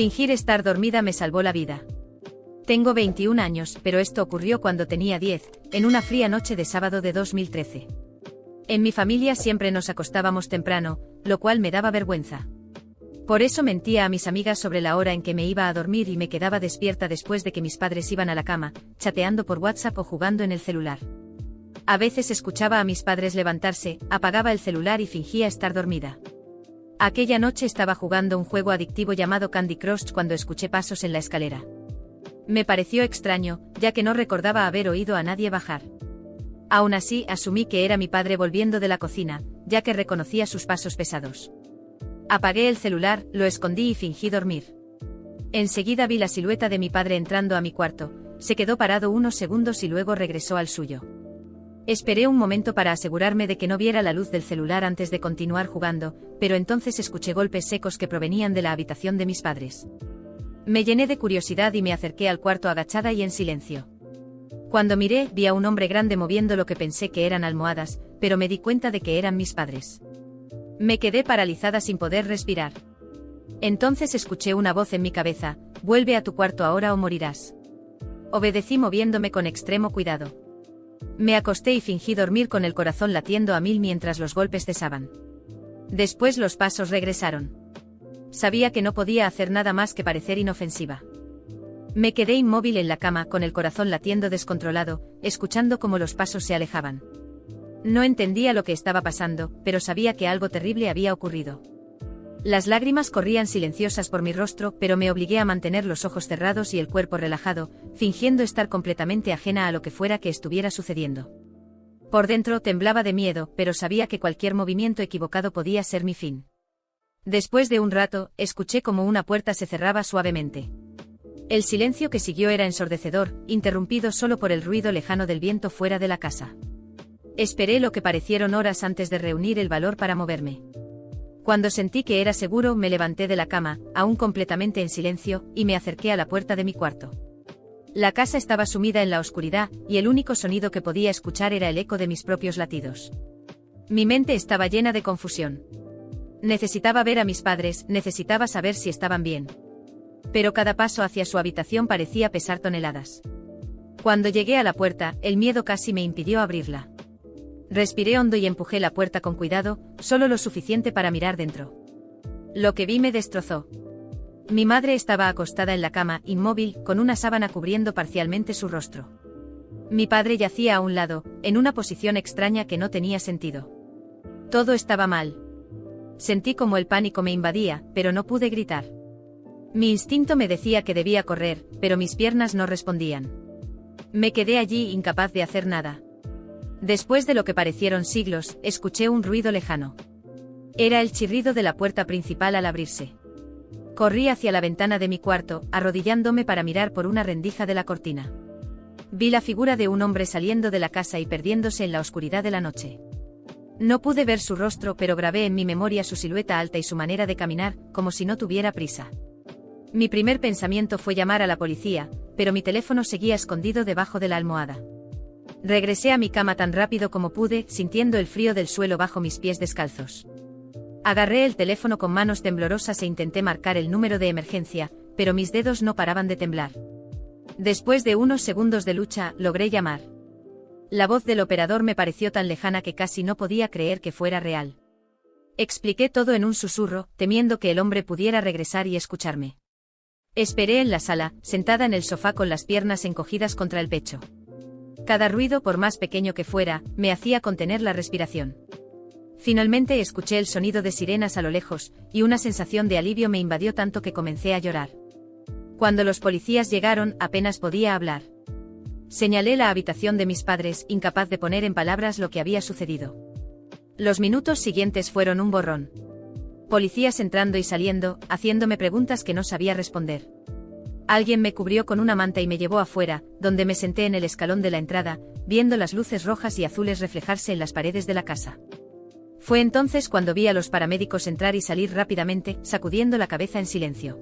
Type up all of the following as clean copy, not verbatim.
Fingir estar dormida me salvó la vida. Tengo 21 años, pero esto ocurrió cuando tenía 10, en una fría noche de sábado de 2013. En mi familia siempre nos acostábamos temprano, lo cual me daba vergüenza. Por eso mentía a mis amigas sobre la hora en que me iba a dormir y me quedaba despierta después de que mis padres iban a la cama, chateando por WhatsApp o jugando en el celular. A veces escuchaba a mis padres levantarse, apagaba el celular y fingía estar dormida. Aquella noche estaba jugando un juego adictivo llamado Candy Crush cuando escuché pasos en la escalera. Me pareció extraño, ya que no recordaba haber oído a nadie bajar. Aún así, asumí que era mi padre volviendo de la cocina, ya que reconocía sus pasos pesados. Apagué el celular, lo escondí y fingí dormir. Enseguida vi la silueta de mi padre entrando a mi cuarto, se quedó parado unos segundos y luego regresó al suyo. Esperé un momento para asegurarme de que no viera la luz del celular antes de continuar jugando, pero entonces escuché golpes secos que provenían de la habitación de mis padres. Me llené de curiosidad y me acerqué al cuarto agachada y en silencio. Cuando miré, vi a un hombre grande moviendo lo que pensé que eran almohadas, pero me di cuenta de que eran mis padres. Me quedé paralizada sin poder respirar. Entonces escuché una voz en mi cabeza: «Vuelve a tu cuarto ahora o morirás». Obedecí moviéndome con extremo cuidado. Me acosté y fingí dormir con el corazón latiendo a 1000 mientras los golpes cesaban. Después los pasos regresaron. Sabía que no podía hacer nada más que parecer inofensiva. Me quedé inmóvil en la cama con el corazón latiendo descontrolado, escuchando cómo los pasos se alejaban. No entendía lo que estaba pasando, pero sabía que algo terrible había ocurrido. Las lágrimas corrían silenciosas por mi rostro, pero me obligué a mantener los ojos cerrados y el cuerpo relajado, fingiendo estar completamente ajena a lo que fuera que estuviera sucediendo. Por dentro temblaba de miedo, pero sabía que cualquier movimiento equivocado podía ser mi fin. Después de un rato, escuché como una puerta se cerraba suavemente. El silencio que siguió era ensordecedor, interrumpido solo por el ruido lejano del viento fuera de la casa. Esperé lo que parecieron horas antes de reunir el valor para moverme. Cuando sentí que era seguro, me levanté de la cama, aún completamente en silencio, y me acerqué a la puerta de mi cuarto. La casa estaba sumida en la oscuridad, y el único sonido que podía escuchar era el eco de mis propios latidos. Mi mente estaba llena de confusión. Necesitaba ver a mis padres, necesitaba saber si estaban bien. Pero cada paso hacia su habitación parecía pesar toneladas. Cuando llegué a la puerta, el miedo casi me impidió abrirla. Respiré hondo y empujé la puerta con cuidado, solo lo suficiente para mirar dentro. Lo que vi me destrozó. Mi madre estaba acostada en la cama, inmóvil, con una sábana cubriendo parcialmente su rostro. Mi padre yacía a un lado, en una posición extraña que no tenía sentido. Todo estaba mal. Sentí como el pánico me invadía, pero no pude gritar. Mi instinto me decía que debía correr, pero mis piernas no respondían. Me quedé allí incapaz de hacer nada. Después de lo que parecieron siglos, escuché un ruido lejano. Era el chirrido de la puerta principal al abrirse. Corrí hacia la ventana de mi cuarto, arrodillándome para mirar por una rendija de la cortina. Vi la figura de un hombre saliendo de la casa y perdiéndose en la oscuridad de la noche. No pude ver su rostro, pero grabé en mi memoria su silueta alta y su manera de caminar, como si no tuviera prisa. Mi primer pensamiento fue llamar a la policía, pero mi teléfono seguía escondido debajo de la almohada. Regresé a mi cama tan rápido como pude, sintiendo el frío del suelo bajo mis pies descalzos. Agarré el teléfono con manos temblorosas e intenté marcar el número de emergencia, pero mis dedos no paraban de temblar. Después de unos segundos de lucha, logré llamar. La voz del operador me pareció tan lejana que casi no podía creer que fuera real. Expliqué todo en un susurro, temiendo que el hombre pudiera regresar y escucharme. Esperé en la sala, sentada en el sofá con las piernas encogidas contra el pecho. Cada ruido, por más pequeño que fuera, me hacía contener la respiración. Finalmente escuché el sonido de sirenas a lo lejos, y una sensación de alivio me invadió tanto que comencé a llorar. Cuando los policías llegaron, apenas podía hablar. Señalé la habitación de mis padres, incapaz de poner en palabras lo que había sucedido. Los minutos siguientes fueron un borrón. Policías entrando y saliendo, haciéndome preguntas que no sabía responder. Alguien me cubrió con una manta y me llevó afuera, donde me senté en el escalón de la entrada, viendo las luces rojas y azules reflejarse en las paredes de la casa. Fue entonces cuando vi a los paramédicos entrar y salir rápidamente, sacudiendo la cabeza en silencio.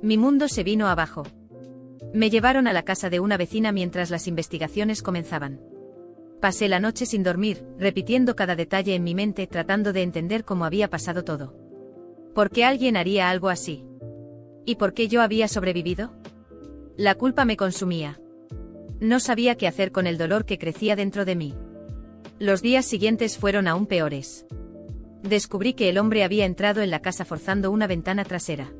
Mi mundo se vino abajo. Me llevaron a la casa de una vecina mientras las investigaciones comenzaban. Pasé la noche sin dormir, repitiendo cada detalle en mi mente, tratando de entender cómo había pasado todo. ¿Por qué alguien haría algo así? ¿Y por qué yo había sobrevivido? La culpa me consumía. No sabía qué hacer con el dolor que crecía dentro de mí. Los días siguientes fueron aún peores. Descubrí que el hombre había entrado en la casa forzando una ventana trasera.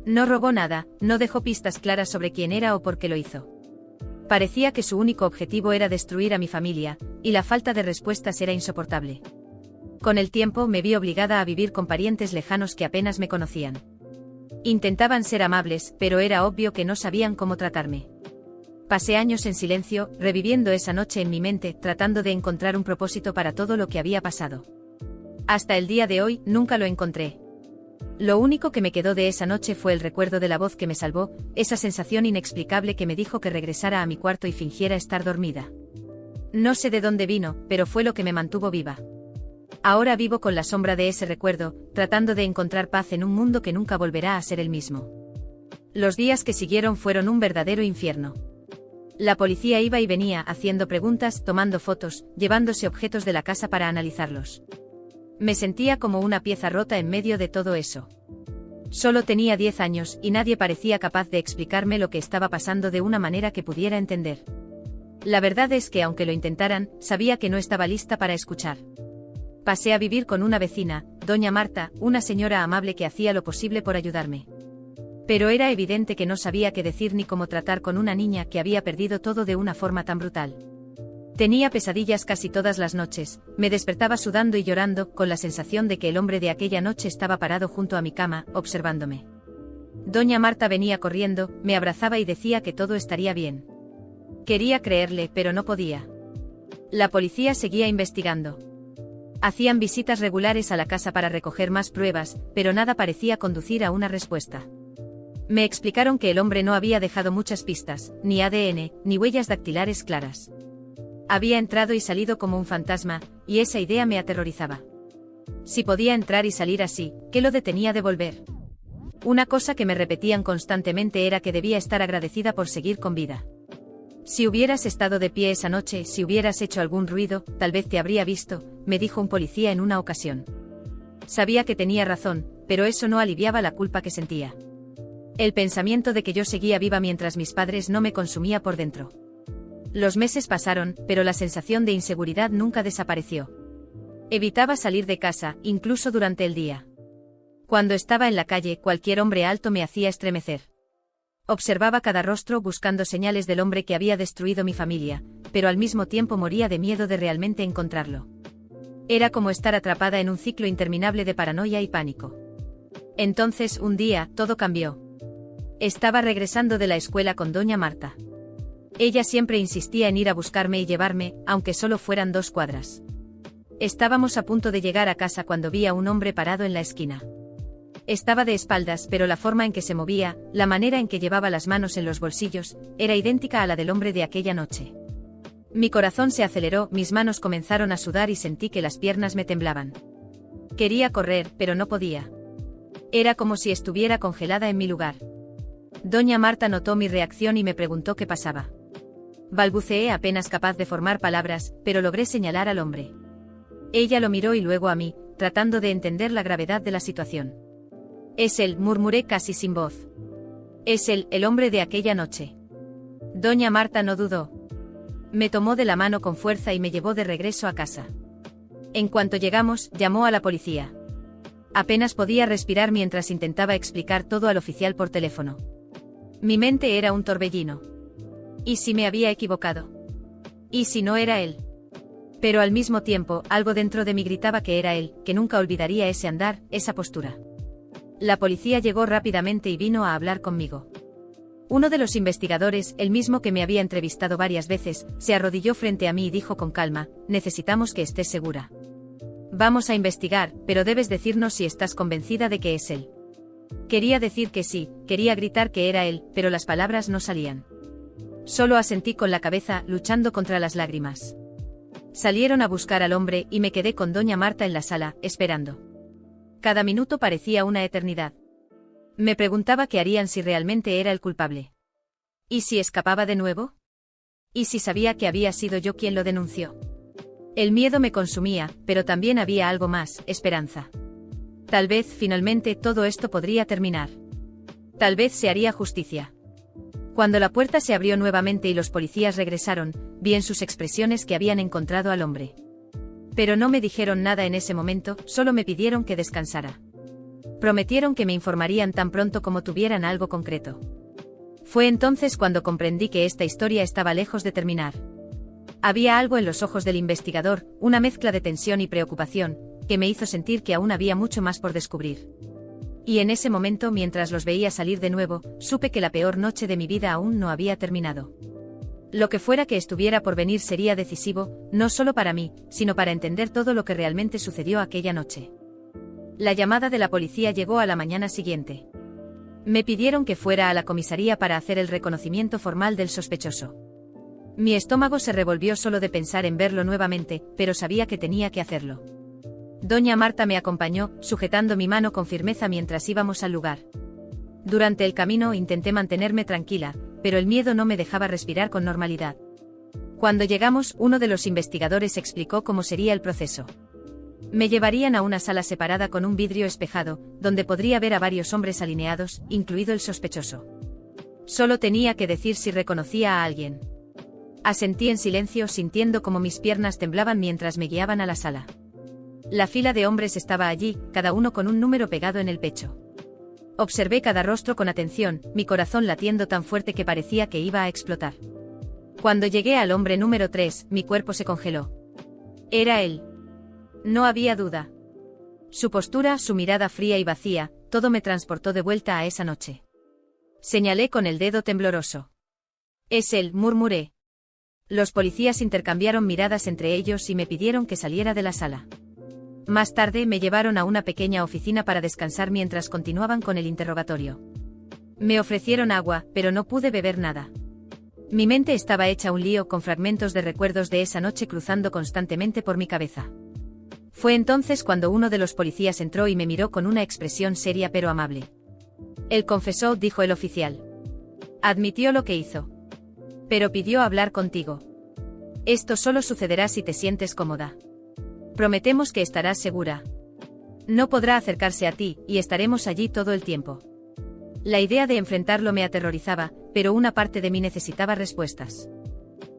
No robó nada, no dejó pistas claras sobre quién era o por qué lo hizo. Parecía que su único objetivo era destruir a mi familia, y la falta de respuestas era insoportable. Con el tiempo me vi obligada a vivir con parientes lejanos que apenas me conocían. Intentaban ser amables, pero era obvio que no sabían cómo tratarme. Pasé años en silencio, reviviendo esa noche en mi mente, tratando de encontrar un propósito para todo lo que había pasado. Hasta el día de hoy, nunca lo encontré. Lo único que me quedó de esa noche fue el recuerdo de la voz que me salvó, esa sensación inexplicable que me dijo que regresara a mi cuarto y fingiera estar dormida. No sé de dónde vino, pero fue lo que me mantuvo viva. Ahora vivo con la sombra de ese recuerdo, tratando de encontrar paz en un mundo que nunca volverá a ser el mismo. Los días que siguieron fueron un verdadero infierno. La policía iba y venía haciendo preguntas, tomando fotos, llevándose objetos de la casa para analizarlos. Me sentía como una pieza rota en medio de todo eso. Solo tenía 10 años y nadie parecía capaz de explicarme lo que estaba pasando de una manera que pudiera entender. La verdad es que aunque lo intentaran, sabía que no estaba lista para escuchar. Pasé a vivir con una vecina, doña Marta, una señora amable que hacía lo posible por ayudarme. Pero era evidente que no sabía qué decir ni cómo tratar con una niña que había perdido todo de una forma tan brutal. Tenía pesadillas casi todas las noches, me despertaba sudando y llorando, con la sensación de que el hombre de aquella noche estaba parado junto a mi cama, observándome. Doña Marta venía corriendo, me abrazaba y decía que todo estaría bien. Quería creerle, pero no podía. La policía seguía investigando. Hacían visitas regulares a la casa para recoger más pruebas, pero nada parecía conducir a una respuesta. Me explicaron que el hombre no había dejado muchas pistas, ni ADN, ni huellas dactilares claras. Había entrado y salido como un fantasma, y esa idea me aterrorizaba. Si podía entrar y salir así, ¿qué lo detenía de volver? Una cosa que me repetían constantemente era que debía estar agradecida por seguir con vida. Si hubieras estado de pie esa noche, si hubieras hecho algún ruido, tal vez te habría visto, me dijo un policía en una ocasión. Sabía que tenía razón, pero eso no aliviaba la culpa que sentía. El pensamiento de que yo seguía viva mientras mis padres no me consumía por dentro. Los meses pasaron, pero la sensación de inseguridad nunca desapareció. Evitaba salir de casa, incluso durante el día. Cuando estaba en la calle, cualquier hombre alto me hacía estremecer. Observaba cada rostro buscando señales del hombre que había destruido mi familia, pero al mismo tiempo moría de miedo de realmente encontrarlo. Era como estar atrapada en un ciclo interminable de paranoia y pánico. Entonces, un día, todo cambió. Estaba regresando de la escuela con doña Marta. Ella siempre insistía en ir a buscarme y llevarme, aunque solo fueran 2 cuadras. Estábamos a punto de llegar a casa cuando vi a un hombre parado en la esquina. Estaba de espaldas, pero la forma en que se movía, la manera en que llevaba las manos en los bolsillos, era idéntica a la del hombre de aquella noche. Mi corazón se aceleró, mis manos comenzaron a sudar y sentí que las piernas me temblaban. Quería correr, pero no podía. Era como si estuviera congelada en mi lugar. Doña Marta notó mi reacción y me preguntó qué pasaba. Balbuceé apenas capaz de formar palabras, pero logré señalar al hombre. Ella lo miró y luego a mí, tratando de entender la gravedad de la situación. Es él, murmuré casi sin voz. Es él, el hombre de aquella noche. Doña Marta no dudó. Me tomó de la mano con fuerza y me llevó de regreso a casa. En cuanto llegamos, llamó a la policía. Apenas podía respirar mientras intentaba explicar todo al oficial por teléfono. Mi mente era un torbellino. ¿Y si me había equivocado? ¿Y si no era él? Pero al mismo tiempo, algo dentro de mí gritaba que era él, que nunca olvidaría ese andar, esa postura. La policía llegó rápidamente y vino a hablar conmigo. Uno de los investigadores, el mismo que me había entrevistado varias veces, se arrodilló frente a mí y dijo con calma: necesitamos que estés segura. Vamos a investigar, pero debes decirnos si estás convencida de que es él. Quería decir que sí, quería gritar que era él, pero las palabras no salían. Solo asentí con la cabeza, luchando contra las lágrimas. Salieron a buscar al hombre y me quedé con doña Marta en la sala, esperando. Cada minuto parecía una eternidad. Me preguntaba qué harían si realmente era el culpable. ¿Y si escapaba de nuevo? ¿Y si sabía que había sido yo quien lo denunció? El miedo me consumía, pero también había algo más, esperanza. Tal vez, finalmente, todo esto podría terminar. Tal vez se haría justicia. Cuando la puerta se abrió nuevamente y los policías regresaron, vi en sus expresiones que habían encontrado al hombre. Pero no me dijeron nada en ese momento, solo me pidieron que descansara. Prometieron que me informarían tan pronto como tuvieran algo concreto. Fue entonces cuando comprendí que esta historia estaba lejos de terminar. Había algo en los ojos del investigador, una mezcla de tensión y preocupación, que me hizo sentir que aún había mucho más por descubrir. Y en ese momento, mientras los veía salir de nuevo, supe que la peor noche de mi vida aún no había terminado. Lo que fuera que estuviera por venir sería decisivo, no solo para mí, sino para entender todo lo que realmente sucedió aquella noche. La llamada de la policía llegó a la mañana siguiente. Me pidieron que fuera a la comisaría para hacer el reconocimiento formal del sospechoso. Mi estómago se revolvió solo de pensar en verlo nuevamente, pero sabía que tenía que hacerlo. Doña Marta me acompañó, sujetando mi mano con firmeza mientras íbamos al lugar. Durante el camino intenté mantenerme tranquila, pero el miedo no me dejaba respirar con normalidad. Cuando llegamos, uno de los investigadores explicó cómo sería el proceso. Me llevarían a una sala separada con un vidrio espejado, donde podría ver a varios hombres alineados, incluido el sospechoso. Solo tenía que decir si reconocía a alguien. Asentí en silencio, sintiendo como mis piernas temblaban mientras me guiaban a la sala. La fila de hombres estaba allí, cada uno con un número pegado en el pecho. Observé cada rostro con atención, mi corazón latiendo tan fuerte que parecía que iba a explotar. Cuando llegué al hombre número 3, mi cuerpo se congeló. Era él. No había duda. Su postura, su mirada fría y vacía, todo me transportó de vuelta a esa noche. Señalé con el dedo tembloroso. Es él, murmuré. Los policías intercambiaron miradas entre ellos y me pidieron que saliera de la sala. Más tarde me llevaron a una pequeña oficina para descansar mientras continuaban con el interrogatorio. Me ofrecieron agua, pero no pude beber nada. Mi mente estaba hecha un lío con fragmentos de recuerdos de esa noche cruzando constantemente por mi cabeza. Fue entonces cuando uno de los policías entró y me miró con una expresión seria pero amable. Él confesó, dijo el oficial. Admitió lo que hizo. Pero pidió hablar contigo. Esto solo sucederá si te sientes cómoda. Prometemos que estarás segura. No podrá acercarse a ti, y estaremos allí todo el tiempo. La idea de enfrentarlo me aterrorizaba, pero una parte de mí necesitaba respuestas.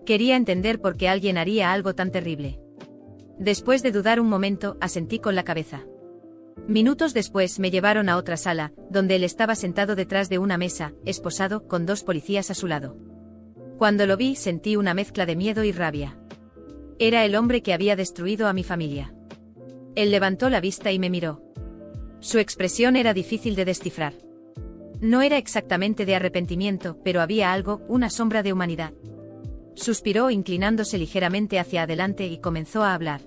Quería entender por qué alguien haría algo tan terrible. Después de dudar un momento, asentí con la cabeza. Minutos después me llevaron a otra sala, donde él estaba sentado detrás de una mesa, esposado, con 2 policías a su lado. Cuando lo vi, sentí una mezcla de miedo y rabia. Era el hombre que había destruido a mi familia. Él levantó la vista y me miró. Su expresión era difícil de descifrar. No era exactamente de arrepentimiento, pero había algo, una sombra de humanidad. Suspiró inclinándose ligeramente hacia adelante y comenzó a hablar.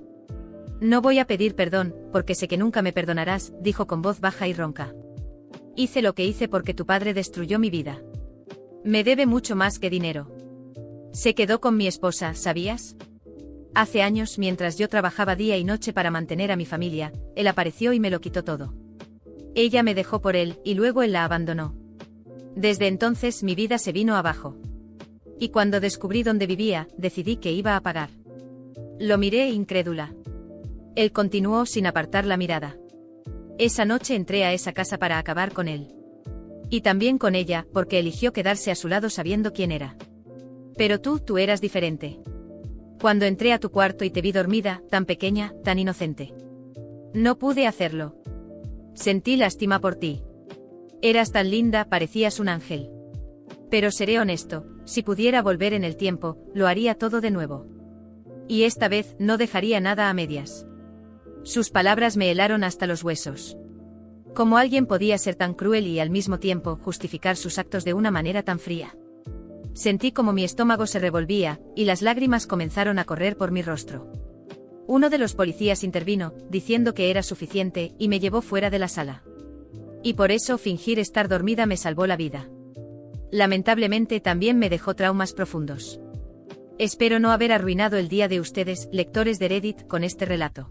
No voy a pedir perdón, porque sé que nunca me perdonarás, dijo con voz baja y ronca. Hice lo que hice porque tu padre destruyó mi vida. Me debe mucho más que dinero. Se quedó con mi esposa, ¿sabías? Hace años, mientras yo trabajaba día y noche para mantener a mi familia, él apareció y me lo quitó todo. Ella me dejó por él, y luego él la abandonó. Desde entonces mi vida se vino abajo. Y cuando descubrí dónde vivía, decidí que iba a pagar. Lo miré incrédula. Él continuó sin apartar la mirada. Esa noche entré a esa casa para acabar con él. Y también con ella, porque eligió quedarse a su lado sabiendo quién era. Pero tú eras diferente. Cuando entré a tu cuarto y te vi dormida, tan pequeña, tan inocente. No pude hacerlo. Sentí lástima por ti. Eras tan linda, parecías un ángel. Pero seré honesto, si pudiera volver en el tiempo, lo haría todo de nuevo. Y esta vez no dejaría nada a medias. Sus palabras me helaron hasta los huesos. ¿Cómo alguien podía ser tan cruel y al mismo tiempo justificar sus actos de una manera tan fría? Sentí como mi estómago se revolvía, y las lágrimas comenzaron a correr por mi rostro. Uno de los policías intervino, diciendo que era suficiente, y me llevó fuera de la sala. Y por eso fingir estar dormida me salvó la vida. Lamentablemente también me dejó traumas profundos. Espero no haber arruinado el día de ustedes, lectores de Reddit, con este relato.